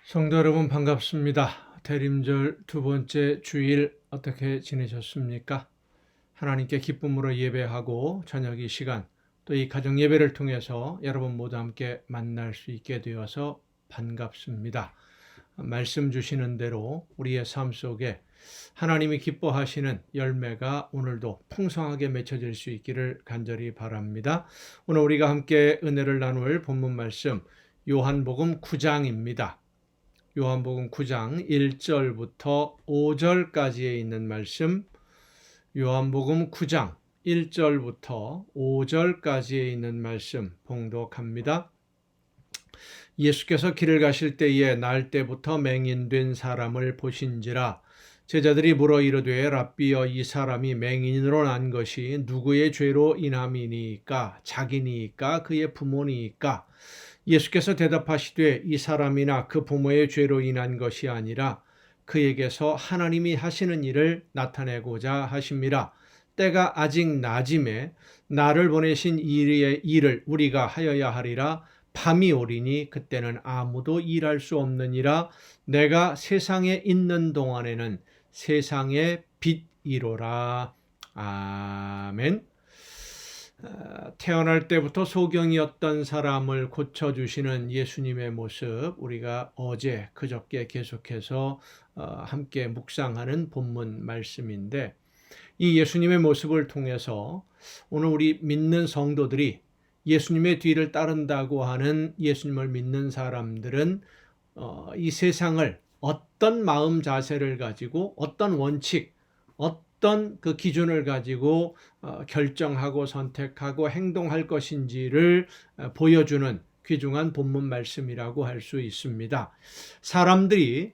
성도 여러분 반갑습니다. 대림절 두 번째 주일 어떻게 지내셨습니까? 하나님께 기쁨으로 예배하고 저녁 이 시간 또 이 가정 예배를 통해서 여러분 모두 함께 만날 수 있게 되어서 반갑습니다. 말씀 주시는 대로 우리의 삶 속에 하나님이 기뻐하시는 열매가 오늘도 풍성하게 맺혀질 수 있기를 간절히 바랍니다. 오늘 우리가 함께 은혜를 나눌 본문 말씀 요한복음 9장입니다. 요한복음 9장 1절부터 5절까지에 있는 말씀, 요한복음 9장 1절부터 5절까지에 있는 말씀 봉독합니다. 예수께서 길을 가실 때에 날 때부터 맹인된 사람을 보신지라. 제자들이 물어 이르되 랍비여, 이 사람이 맹인으로 난 것이 누구의 죄로 인함이니까? 자기니까 그의 부모니까? 예수께서 대답하시되 이 사람이나 그 부모의 죄로 인한 것이 아니라 그에게서 하나님이 하시는 일을 나타내고자 하심이라. 때가 아직 낮음에 나를 보내신 이의 일을 우리가 하여야 하리라. 밤이 오리니 그때는 아무도 일할 수 없느니라. 내가 세상에 있는 동안에는 세상의 빛이로라. 아멘. 태어날 때부터 소경이었던 사람을 고쳐주시는 예수님의 모습, 우리가 어제 그저께 계속해서 함께 묵상하는 본문 말씀인데, 이 예수님의 모습을 통해서 오늘 우리 믿는 성도들이 예수님의 뒤를 따른다고 하는 예수님을 믿는 사람들은 이 세상을 어떤 마음 자세를 가지고 어떤 원칙, 어떤 그 기준을 가지고 결정하고 선택하고 행동할 것인지를 보여주는 귀중한 본문 말씀이라고 할 수 있습니다. 사람들이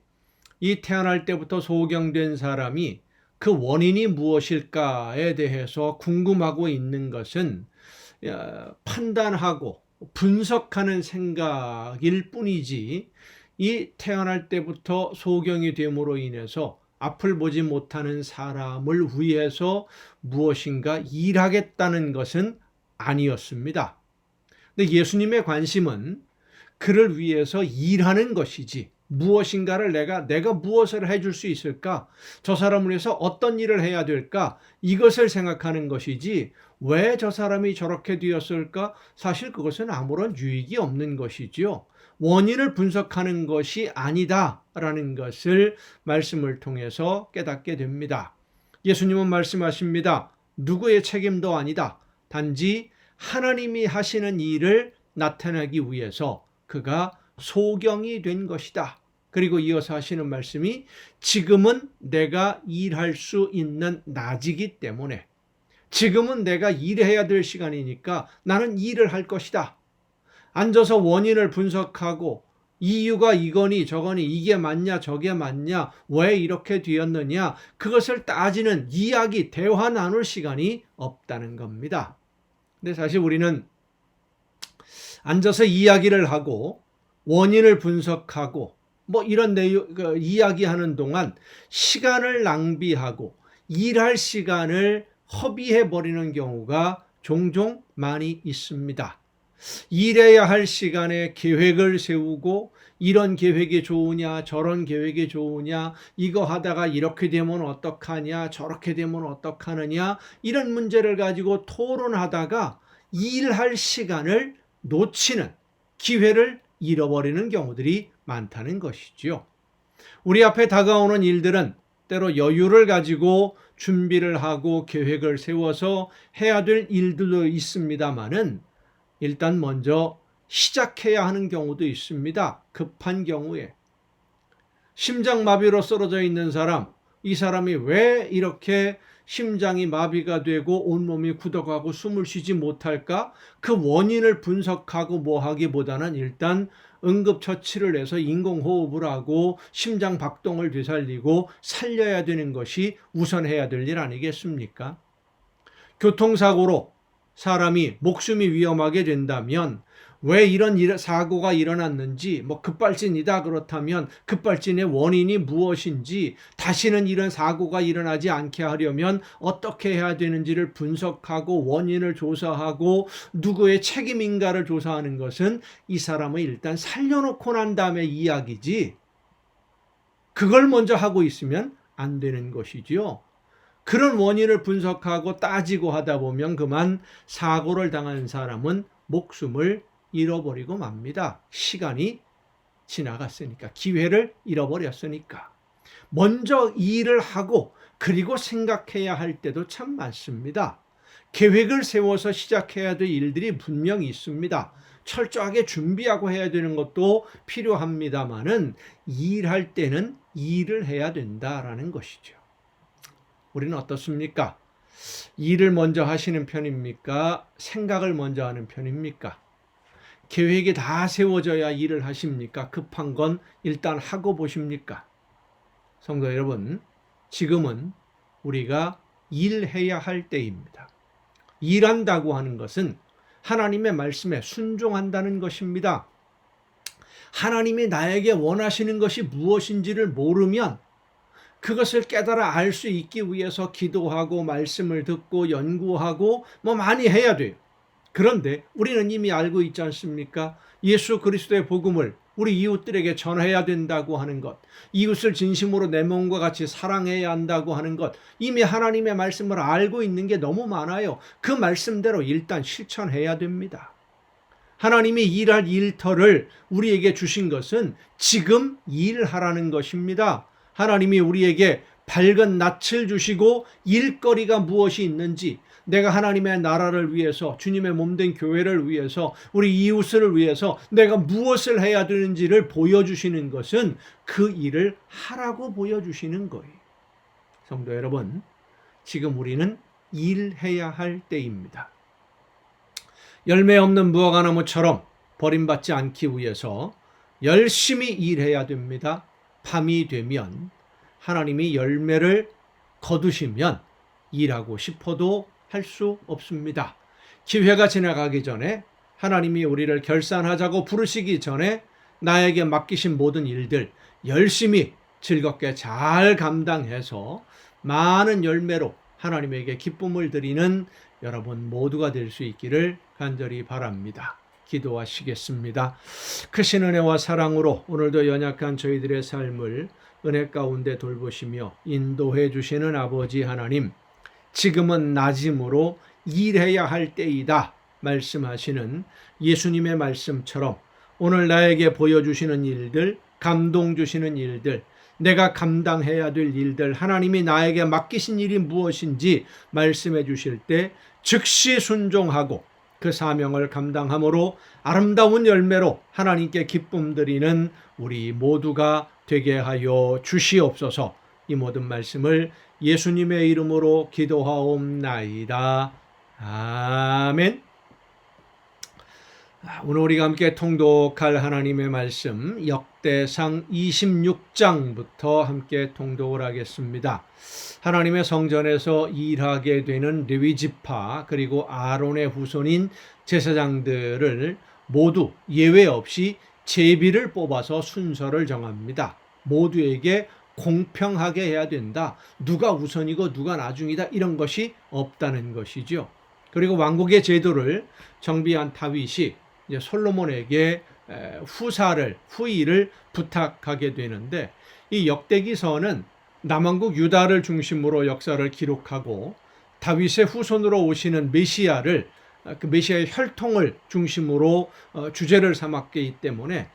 이 태어날 때부터 소경된 사람이 그 원인이 무엇일까에 대해서 궁금하고 있는 것은 판단하고 분석하는 생각일 뿐이지, 이 태어날 때부터 소경이 됨으로 인해서 앞을 보지 못하는 사람을 위해서 무엇인가 일하겠다는 것은 아니었습니다. 근데 예수님의 관심은 그를 위해서 일하는 것이지, 무엇인가를 내가 무엇을 해줄 수 있을까? 저 사람을 위해서 어떤 일을 해야 될까? 이것을 생각하는 것이지, 왜 저 사람이 저렇게 되었을까? 사실 그것은 아무런 유익이 없는 것이지요. 원인을 분석하는 것이 아니다라는 것을 말씀을 통해서 깨닫게 됩니다. 예수님은 말씀하십니다. 누구의 책임도 아니다. 단지 하나님이 하시는 일을 나타내기 위해서 그가 소경이 된 것이다. 그리고 이어서 하시는 말씀이 지금은 내가 일할 수 있는 낮이기 때문에, 지금은 내가 일해야 될 시간이니까 나는 일을 할 것이다. 앉아서 원인을 분석하고 이유가 이거니 저거니, 이게 맞냐 저게 맞냐, 왜 이렇게 되었느냐, 그것을 따지는 이야기, 대화 나눌 시간이 없다는 겁니다. 근데 사실 우리는 앉아서 이야기를 하고 원인을 분석하고 이런 내용 이야기하는 동안 시간을 낭비하고 일할 시간을 허비해 버리는 경우가 종종 많이 있습니다. 일해야 할 시간에 계획을 세우고 이런 계획이 좋으냐 저런 계획이 좋으냐, 이거 하다가 이렇게 되면 어떡하냐 저렇게 되면 어떡하느냐, 이런 문제를 가지고 토론하다가 일할 시간을 놓치는, 기회를 잃어버리는 경우들이 많다는 것이지요. 우리 앞에 다가오는 일들은 때로 여유를 가지고 준비를 하고 계획을 세워서 해야 될 일들도 있습니다만은 일단 먼저 시작해야 하는 경우도 있습니다. 급한 경우에. 심장마비로 쓰러져 있는 사람, 이 사람이 왜 이렇게 심장이 마비가 되고 온몸이 굳어가고 숨을 쉬지 못할까? 그 원인을 분석하고 하기보다는 일단 응급처치를 해서 인공호흡을 하고 심장 박동을 되살리고 살려야 되는 것이 우선해야 될 일 아니겠습니까? 교통사고로 사람이 목숨이 위험하게 된다면 왜 이런 사고가 일어났는지, 급발진이다 그렇다면 급발진의 원인이 무엇인지, 다시는 이런 사고가 일어나지 않게 하려면 어떻게 해야 되는지를 분석하고 원인을 조사하고 누구의 책임인가를 조사하는 것은 이 사람을 일단 살려놓고 난 다음에 이야기지, 그걸 먼저 하고 있으면 안 되는 것이지요. 그런 원인을 분석하고 따지고 하다 보면 그만 사고를 당한 사람은 목숨을 잃어버리고 맙니다. 시간이 지나갔으니까, 기회를 잃어버렸으니까. 먼저 일을 하고 그리고 생각해야 할 때도 참 많습니다. 계획을 세워서 시작해야 될 일들이 분명히 있습니다. 철저하게 준비하고 해야 되는 것도 필요합니다만은 일할 때는 일을 해야 된다라는 것이죠. 우리는 어떻습니까? 일을 먼저 하시는 편입니까? 생각을 먼저 하는 편입니까? 계획이 다 세워져야 일을 하십니까? 급한 건 일단 하고 보십니까? 성도 여러분, 지금은 우리가 일해야 할 때입니다. 일한다고 하는 것은 하나님의 말씀에 순종한다는 것입니다. 하나님이 나에게 원하시는 것이 무엇인지를 모르면 그것을 깨달아 알 수 있기 위해서 기도하고 말씀을 듣고 연구하고 많이 해야 돼요. 그런데 우리는 이미 알고 있지 않습니까? 예수 그리스도의 복음을 우리 이웃들에게 전해야 된다고 하는 것, 이웃을 진심으로 내 몸과 같이 사랑해야 한다고 하는 것, 이미 하나님의 말씀을 알고 있는 게 너무 많아요. 그 말씀대로 일단 실천해야 됩니다. 하나님이 일할 일터를 우리에게 주신 것은 지금 일하라는 것입니다. 하나님이 우리에게 밝은 낯을 주시고 일거리가 무엇이 있는지, 내가 하나님의 나라를 위해서, 주님의 몸된 교회를 위해서, 우리 이웃을 위해서 내가 무엇을 해야 되는지를 보여주시는 것은 그 일을 하라고 보여주시는 거예요. 성도 여러분, 지금 우리는 일해야 할 때입니다. 열매 없는 무화과나무처럼 버림받지 않기 위해서 열심히 일해야 됩니다. 밤이 되면 하나님이 열매를 거두시면 일하고 싶어도 할 수 없습니다. 기회가 지나가기 전에, 하나님이 우리를 결산하자고 부르시기 전에 나에게 맡기신 모든 일들 열심히 즐겁게 잘 감당해서 많은 열매로 하나님에게 기쁨을 드리는 여러분 모두가 될 수 있기를 간절히 바랍니다. 기도하시겠습니다. 크신 은혜와 사랑으로 오늘도 연약한 저희들의 삶을 은혜 가운데 돌보시며 인도해 주시는 아버지 하나님, 지금은 낮임으로 일해야 할 때이다 말씀하시는 예수님의 말씀처럼 오늘 나에게 보여주시는 일들, 감동 주시는 일들, 내가 감당해야 될 일들, 하나님이 나에게 맡기신 일이 무엇인지 말씀해 주실 때 즉시 순종하고 그 사명을 감당함으로 아름다운 열매로 하나님께 기쁨 드리는 우리 모두가 되게 하여 주시옵소서. 이 모든 말씀을 예수님의 이름으로 기도하옵나이다. 아멘. 오늘 우리가 함께 통독할 하나님의 말씀 역대상 26장부터 함께 통독을 하겠습니다. 하나님의 성전에서 일하게 되는 레위 지파 그리고 아론의 후손인 제사장들을 모두 예외 없이 제비를 뽑아서 순서를 정합니다. 모두에게 공평하게 해야 된다. 누가 우선이고 누가 나중이다. 이런 것이 없다는 것이죠. 그리고 왕국의 제도를 정비한 다윗이 이제 솔로몬에게 후의를 부탁하게 되는데, 이 역대기서는 남왕국 유다를 중심으로 역사를 기록하고 다윗의 후손으로 오시는 메시아를, 그 메시아의 혈통을 중심으로 주제를 삼았기 때문에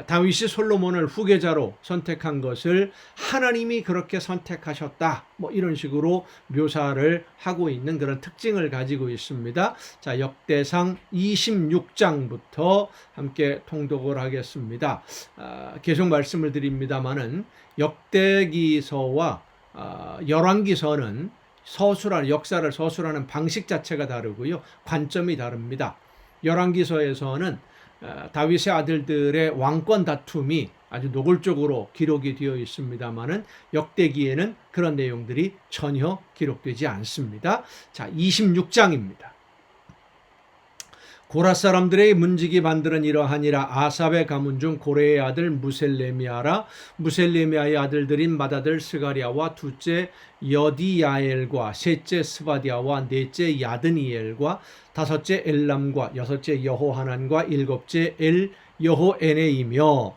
다윗이 솔로몬을 후계자로 선택한 것을 하나님이 그렇게 선택하셨다, 이런 식으로 묘사를 하고 있는 그런 특징을 가지고 있습니다. 자, 역대상 26장부터 함께 통독을 하겠습니다. 계속 말씀을 드립니다마는 역대기서와 열왕기서는 역사를 서술하는 방식 자체가 다르고요. 관점이 다릅니다. 열왕기서에서는 다윗의 아들들의 왕권 다툼이 아주 노골적으로 기록이 되어 있습니다만은 역대기에는 그런 내용들이 전혀 기록되지 않습니다. 자, 26장입니다. 고라 사람들의 문지기 반들은 이러하니라. 아삽의 가문 중 고레의 아들 무셀레미아라. 무셀레미아의 아들들인 맏아들 스가랴와 둘째 여디야엘과 셋째 스바디아와 넷째 야드니엘과 다섯째 엘람과 여섯째 여호하난과 일곱째 엘 여호에네이며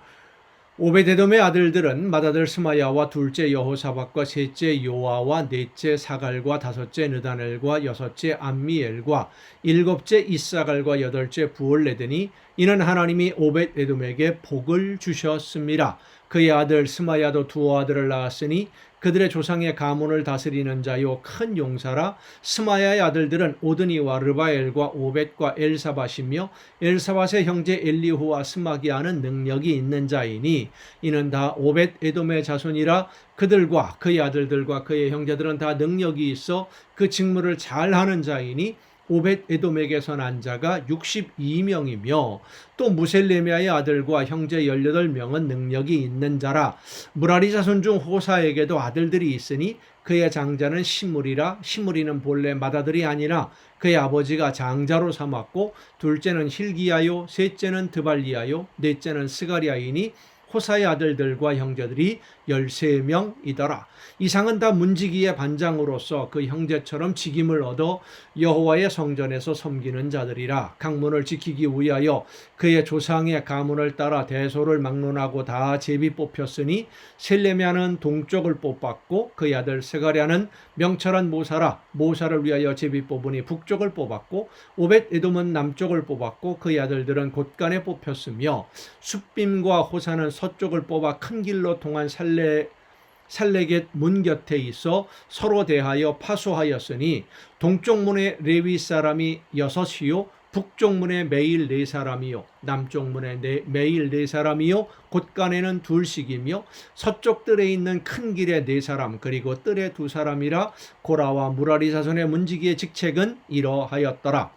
오베데돔의 아들들은 맏아들 스마야와 둘째 여호사밧과 셋째 요아와 넷째 사갈과 다섯째 느다넬과 여섯째 암미엘과 일곱째 이사갈과 여덟째 부올레드니 이는 하나님이 오벳에돔에게 복을 주셨습니다. 그의 아들 스마야도 두 아들을 낳았으니 그들의 조상의 가문을 다스리는 자요 큰 용사라. 스마야의 아들들은 오드니와 르바엘과 오벳과 엘사밧이며 엘사밧의 형제 엘리후와 스마기아는 능력이 있는 자이니 이는 다 오벳 에돔의 자손이라. 그들과 그의 아들들과 그의 형제들은 다 능력이 있어 그 직무를 잘하는 자이니 오벳 에돔에게서 난 자가 62명이며 또 무셀레미아의 아들과 형제 18명은 능력이 있는 자라. 무라리 자손 중 호사에게도 아들들이 있으니 그의 장자는 시므리라. 시므리는 본래 맏아들이 아니라 그의 아버지가 장자로 삼았고 둘째는 힐기야요 셋째는 드발리야요 넷째는 스가리아이니 호사의 아들들과 형제들이 13명이더라. 이상은 다 문지기의 반장으로서 그 형제처럼 직임을 얻어 여호와의 성전에서 섬기는 자들이라. 강문을 지키기 위하여 그의 조상의 가문을 따라 대소를 막론하고 다 제비 뽑혔으니 셀레미아는 동쪽을 뽑았고 그의 아들 스가랴는 명철한 모사라. 모사를 위하여 제비 뽑으니 북쪽을 뽑았고 오벳 에돔은 남쪽을 뽑았고 그의 아들들은 곳간에 뽑혔으며 숫빔과 호사는 서쪽을 뽑아 큰 길로 통한 살레겟 문 곁에 있어 서로 대하여 파수하였으니 동쪽 문에 레위 사람이 6이요 북쪽 문에 매일 4사람이요 남쪽 문에 매일 4사람이요 곳간에는 2씩이며 서쪽 뜰에 있는 큰 길에 4사람 그리고 뜰에 2사람이라. 고라와 무라리 자손의 문지기의 직책은 이러하였더라.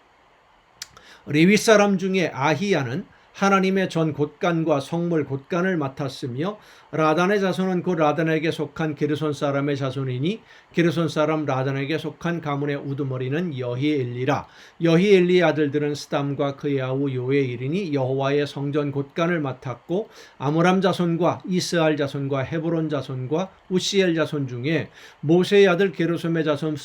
레위 사람 중에 아히야는 하나님의 전 곳간과 성물 곳간을 맡았으며 라단의 자손은 그 라단에게 속한 게르손 사람의 자손이니 게르손 사람 라단에게 속한 가문의 우두머리는 여히엘리라. 여히엘리의 아들들은 스담과 그의 아우 요에일이니 여호와의 성전 곳간을 맡았고 아므람 자손과 이스알 자손과 헤브론 자손과 우시엘 자손 중에 모세의 아들 게르솜의 자손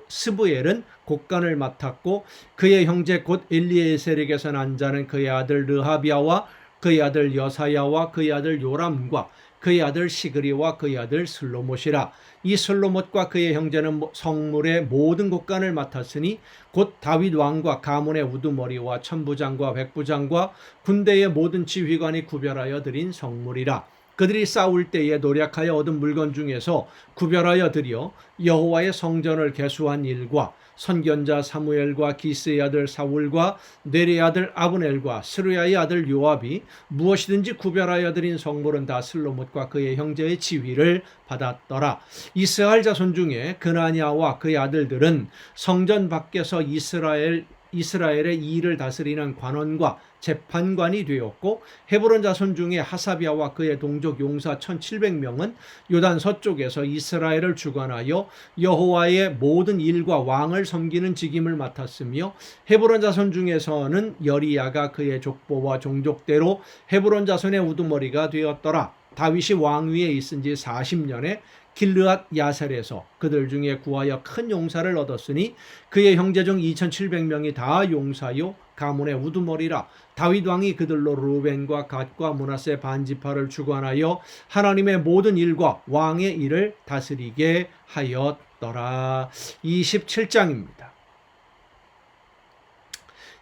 스브엘은 곳간을 맡았고 그의 형제 곧 엘리에셀에게서 난 자는 그의 아들 르하비아와 그의 아들 여사야와 그의 아들 요람과 그의 아들 시그리와 그의 아들 슬로못이라. 이 슬로못과 그의 형제는 성물의 모든 곳간을 맡았으니 곧 다윗 왕과 가문의 우두머리와 천부장과 백부장과 군대의 모든 지휘관이 구별하여 드린 성물이라. 그들이 싸울 때에 노력하여 얻은 물건 중에서 구별하여 드려 여호와의 성전을 개수한 일과 선견자 사무엘과 기스의 아들 사울과 넬의 아들 아브넬과 스루야의 아들 요압이 무엇이든지 구별하여 드린 성물은 다 슬로못과 그의 형제의 지휘를 받았더라. 이스라엘 자손 중에 그나냐와 그의 아들들은 성전 밖에서 이스라엘의 이 일을 다스리는 관원과 재판관이 되었고 헤브론 자손 중에 하사비아와 그의 동족 용사 1700명은 요단 서쪽에서 이스라엘을 주관하여 여호와의 모든 일과 왕을 섬기는 직임을 맡았으며 헤브론 자손 중에서는 여리야가 그의 족보와 종족대로 헤브론 자손의 우두머리가 되었더라. 다윗이 왕위에 있은 지 40년에 길르앗 야셀에서 그들 중에 구하여 큰 용사를 얻었으니 그의 형제 중 2700명이 다 용사요 가문의 우두머리라. 다윗 왕이 그들로 루벤과 갓과 므낫세 반지파를 주관하여 하나님의 모든 일과 왕의 일을 다스리게 하였더라. 27장입니다.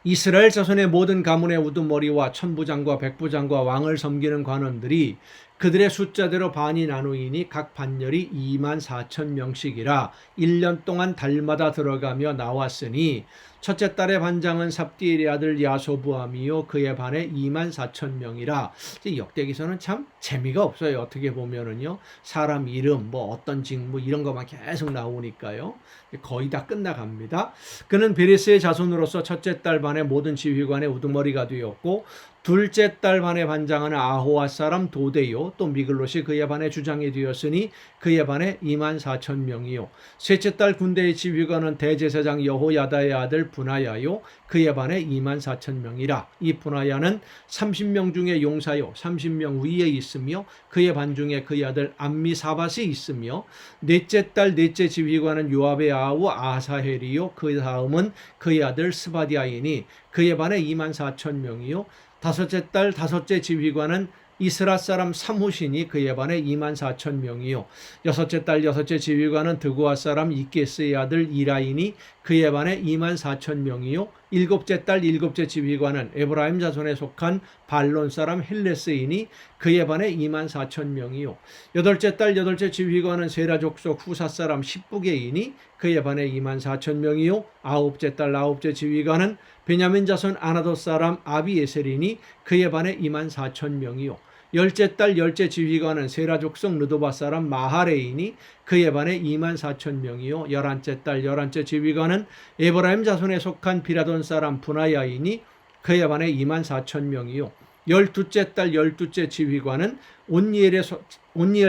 이스라엘 자손의 모든 가문의 우두머리와 천부장과 백부장과 왕을 섬기는 관원들이 그들의 숫자대로 반이 나누이니 각 반열이 24,000명씩이라 1년 동안 달마다 들어가며 나왔으니 첫째 달의 반장은 삽디엘의 아들 야소부암이요 그의 반에 24,000명이라. 역대기서는 참 재미가 없어요. 어떻게 보면은요 사람 이름 뭐 어떤 직무 이런 것만 계속 나오니까요 거의 다 끝나갑니다. 그는 베레스의 자손으로서 첫째 달 반의 모든 지휘관의 우두머리가 되었고 둘째 달 반의 반장은 아호와 사람 도데요 또 미글롯이 그의 반의 주장이 되었으니 그의 반에 24,000명이요 셋째 달 군대의 지휘관은 대제사장 여호야다의 아들 분하야요 그의 반에 24,000명이라. 이 분하야는 30명 중에 용사요 30명 위에 있으며 그의 반 중에 그의 아들 암미사밧이 있으며 넷째 달 넷째 지휘관은 요압의 아우 아사헬이요 그 다음은 그의 아들 스바디아이니 그의 반에 24,000명이요 다섯째 달 다섯째 지휘관은 이스라 사람 삼후신이 그에 반해 24,000명이요 여섯째 달 여섯째 지휘관은 드고아 사람 이게스의 아들 이라인이 그에 반해 24,000명이요 일곱째 달 일곱째 지휘관은 에브라임 자손에 속한 발론 사람 헬레스인이 그에 반해 24,000명이요 여덟째 달 여덟째 지휘관은 세라 족속 후사 사람 십부게인이 그에 반해 24,000명이요 아홉째 달 아홉째 지휘관은 베냐민 자손 아나돗 사람 아비에셀인이 그에 반해 24,000명이요 열째 달 열째 지휘관은 세라 족속 르도바 사람 마하레인이 그에 반해 24,000명이요 열한째 달 열한째 지휘관은 에브라임 자손에 속한 비라돈 사람 분하야인이 그에 반해 24,000명이요 열두째 달 열두째 지휘관은 온니엘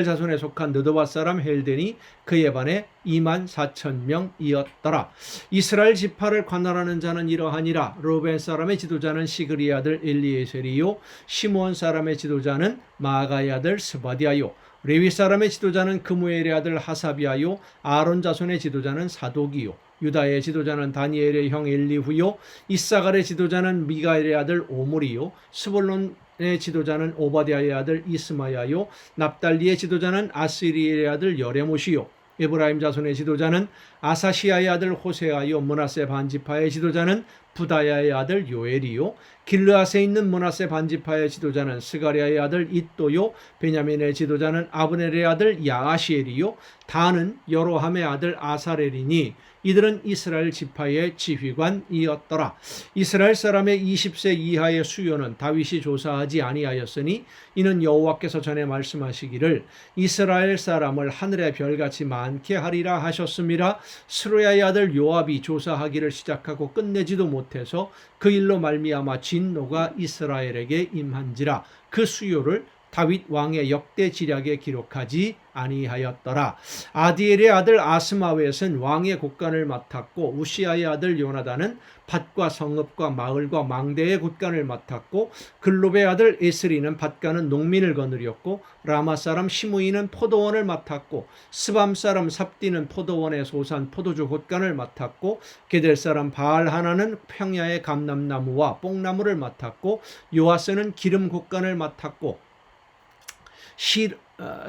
자손에 속한 느도바 사람 헬덴이 그에 반해 24,000명이었더라. 이스라엘 지파를 관할하는 자는 이러하니라. 르벤 사람의 지도자는 시그리의 아들 엘리에셀이요 시므온 사람의 지도자는 마아가의 아들 스바디아요 레위 사람의 지도자는 그무엘의 아들 하사비아요 아론 자손의 지도자는 사독이요 유다의 지도자는 다니엘의 형 엘리후요 이사갈의 지도자는 미가엘의 아들 오므리요 스볼론의 지도자는 오바댜의 아들 이스마야요 납달리의 지도자는 아스리엘의 아들 여레못이요 에브라임 자손의 지도자는 아사시아의 아들 호세아요 므낫세 반지파의 지도자는 부다야의 아들 요엘이요 길르앗에 있는 므낫세 반지파의 지도자는 스가랴의 아들 잇도요 베냐민의 지도자는 아브넬의 아들 야아시엘이요 다는 여로함의 아들 아사렐이니 이들은 이스라엘 지파의 지휘관이었더라. 이스라엘 사람의 20세 이하의 수요는 다윗이 조사하지 아니하였으니 이는 여호와께서 전에 말씀하시기를 이스라엘 사람을 하늘의 별같이 많게 하리라 하셨음이라. 스루야의 아들 요압이 조사하기를 시작하고 끝내지도 못해서 그 일로 말미암아 진노가 이스라엘에게 임한지라. 그 수요를 다윗 왕의 역대 지략에 기록하지 아니하였더라. 아디엘의 아들 아스마웻은 왕의 곳간을 맡았고 우시아의 아들 요나단은 밭과 성읍과 마을과 망대의 곳간을 맡았고 글롭의 아들 에스리는 밭가는 농민을 거느렸고 라마 사람 시므이는 포도원을 맡았고 스밤 사람 삽디는 포도원의 소산 포도주 곳간을 맡았고 게델 사람 바알 하나는 평야의 감람나무와 뽕나무를 맡았고 요아스는 기름 곳간을 맡았고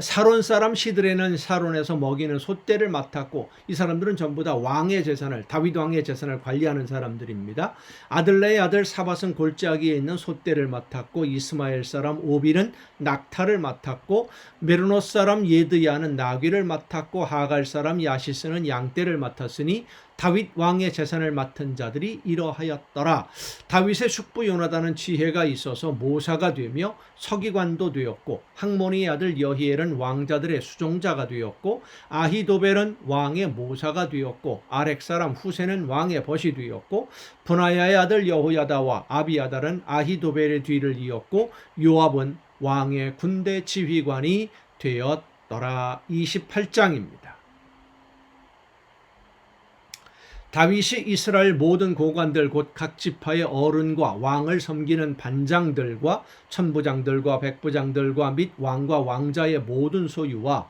사론 사람 시드레는 사론에서 먹이는 솥대를 맡았고 이 사람들은 전부 다 왕의 재산을 다윗 왕의 재산을 관리하는 사람들입니다. 아들레의 아들 사밧은 골짜기에 있는 솥대를 맡았고 이스마엘 사람 오빌은 낙타를 맡았고 메르노 사람 예드야는 나귀를 맡았고 하갈 사람 야시스는 양떼를 맡았으니 다윗 왕의 재산을 맡은 자들이 이러하였더라. 다윗의 숙부 요나단은 지혜가 있어서 모사가 되며 서기관도 되었고 학모니의 아들 여히엘은 왕자들의 수종자가 되었고 아히도벨은 왕의 모사가 되었고 아렉 사람 후세는 왕의 벗이 되었고 분하야의 아들 여호야다와 아비아달은 아히도벨의 뒤를 이었고 요압은 왕의 군대 지휘관이 되었더라. 28장입니다. 다윗이 이스라엘 모든 고관들 곧 각 지파의 어른과 왕을 섬기는 반장들과 천부장들과 백부장들과 및 왕과 왕자의 모든 소유와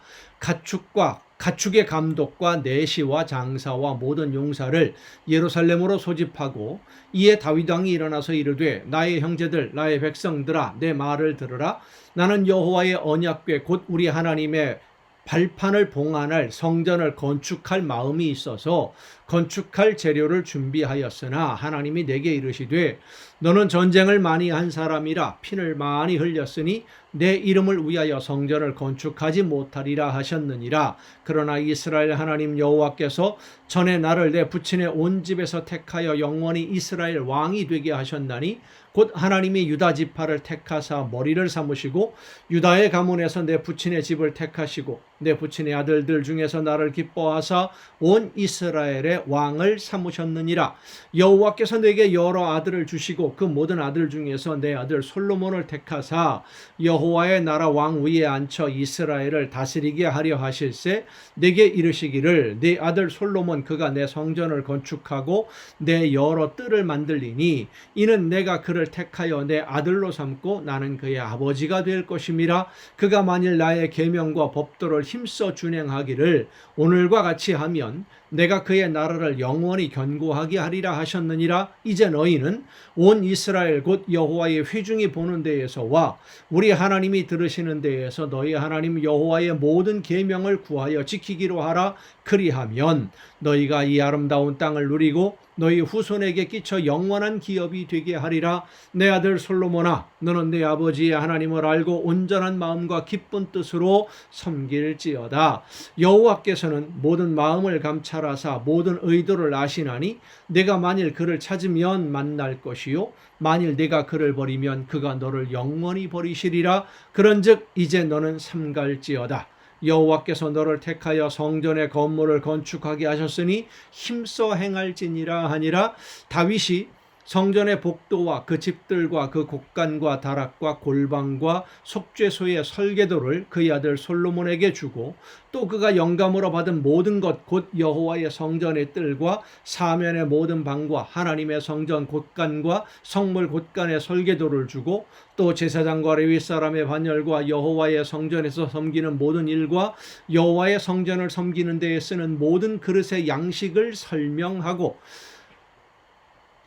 가축의 감독과 내시와 장사와 모든 용사를 예루살렘으로 소집하고 이에 다윗 왕이 일어나서 이르되 나의 형제들 나의 백성들아 내 말을 들으라. 나는 여호와의 언약궤 곧 우리 하나님의 발판을 봉안할 성전을 건축할 마음이 있어서 건축할 재료를 준비하였으나 하나님이 내게 이르시되 너는 전쟁을 많이 한 사람이라 피를 많이 흘렸으니 내 이름을 위하여 성전을 건축하지 못하리라 하셨느니라. 그러나 이스라엘 하나님 여호와께서 전에 나를 내 부친의 온 집에서 택하여 영원히 이스라엘 왕이 되게 하셨나니 곧 하나님이 유다 지파를 택하사 머리를 삼으시고 유다의 가문에서 내 부친의 집을 택하시고 내 부친의 아들들 중에서 나를 기뻐하사 온 이스라엘의 왕을 삼으셨느니라. 여호와께서 내게 여러 아들을 주시고 그 모든 아들 중에서 내 아들 솔로몬을 택하사 여호와의 나라 왕 위에 앉혀 이스라엘을 다스리게 하려 하실세 내게 이르시기를 내 아들 솔로몬 그가 내 성전을 건축하고 내 여러 뜰을 만들리니 이는 내가 그를 택하여 내 아들로 삼고 나는 그의 아버지가 될 것임이라. 그가 만일 나의 계명과 법도를 힘써 준행하기를 오늘과 같이 하면 내가 그의 나라를 영원히 견고하게 하리라 하셨느니라. 이제 너희는 온 이스라엘 곧 여호와의 회중이 보는 데에서와 우리 하나님이 들으시는 데에서 너희 하나님 여호와의 모든 계명을 구하여 지키기로 하라. 그리하면 너희가 이 아름다운 땅을 누리고 너희 후손에게 끼쳐 영원한 기업이 되게 하리라. 내 아들 솔로몬아, 너는 내 아버지의 하나님을 알고 온전한 마음과 기쁜 뜻으로 섬길지어다. 여호와께서는 모든 마음을 감찰하사 모든 의도를 아시나니 내가 만일 그를 찾으면 만날 것이요 만일 내가 그를 버리면 그가 너를 영원히 버리시리라. 그런즉 이제 너는 삼갈지어다. 여호와께서 너를 택하여 성전의 건물을 건축하게 하셨으니 힘써 행할지니라 하니라. 다윗이 성전의 복도와 그 집들과 그 곡간과 다락과 골방과 속죄소의 설계도를 그의 아들 솔로몬에게 주고 또 그가 영감으로 받은 모든 것 곧 여호와의 성전의 뜰과 사면의 모든 방과 하나님의 성전 곳간과 성물 곳간의 설계도를 주고 또 제사장과 레위 사람의 반열과 여호와의 성전에서 섬기는 모든 일과 여호와의 성전을 섬기는 데에 쓰는 모든 그릇의 양식을 설명하고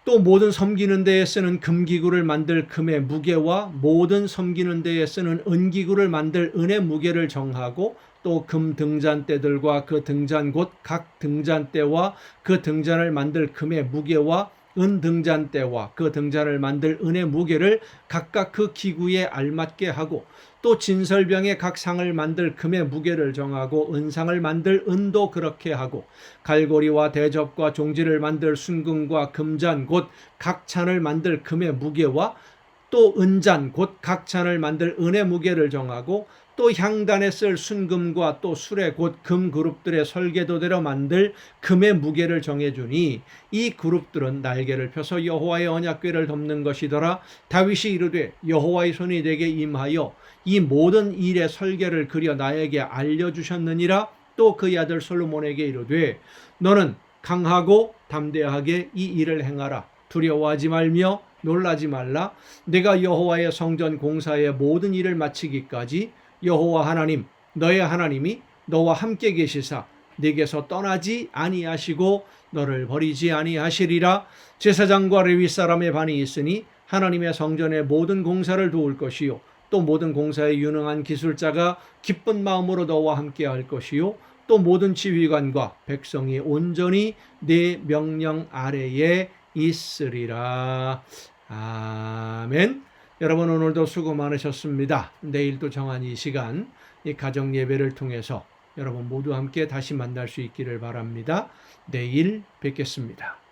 또 모든 섬기는 데에 쓰는 금기구를 만들 금의 무게와 모든 섬기는 데에 쓰는 은기구를 만들 은의 무게를 정하고 또 금 등잔대들과 그 등잔 곧 각 등잔대와 그 등잔을 만들 금의 무게와 은 등잔대와 그 등잔을 만들 은의 무게를 각각 그 기구에 알맞게 하고 또 진설병의 각 상을 만들 금의 무게를 정하고 은상을 만들 은도 그렇게 하고 갈고리와 대접과 종지를 만들 순금과 금잔 곧 각 잔을 만들 금의 무게와 또 은잔 곧 각 잔을 만들 은의 무게를 정하고 또 향단에 쓸 순금과 또 수레 곧 금 그룹들의 설계도대로 만들 금의 무게를 정해주니 이 그룹들은 날개를 펴서 여호와의 언약궤를 덮는 것이더라. 다윗이 이르되 여호와의 손이 내게 임하여 이 모든 일의 설계를 그려 나에게 알려주셨느니라. 또 그의 아들 솔로몬에게 이르되 너는 강하고 담대하게 이 일을 행하라. 두려워하지 말며 놀라지 말라. 내가 여호와의 성전 공사의 모든 일을 마치기까지 여호와 하나님 너의 하나님이 너와 함께 계시사 네게서 떠나지 아니하시고 너를 버리지 아니하시리라. 제사장과 레위 사람의 반이 있으니 하나님의 성전의 모든 공사를 도울 것이요 또 모든 공사에 유능한 기술자가 기쁜 마음으로 너와 함께 할 것이요 또 모든 지휘관과 백성이 온전히 네 명령 아래에 있으리라. 아멘. 여러분 오늘도 수고 많으셨습니다. 내일도 정한 이 시간 이 가정 예배를 통해서 여러분 모두 함께 다시 만날 수 있기를 바랍니다. 내일 뵙겠습니다.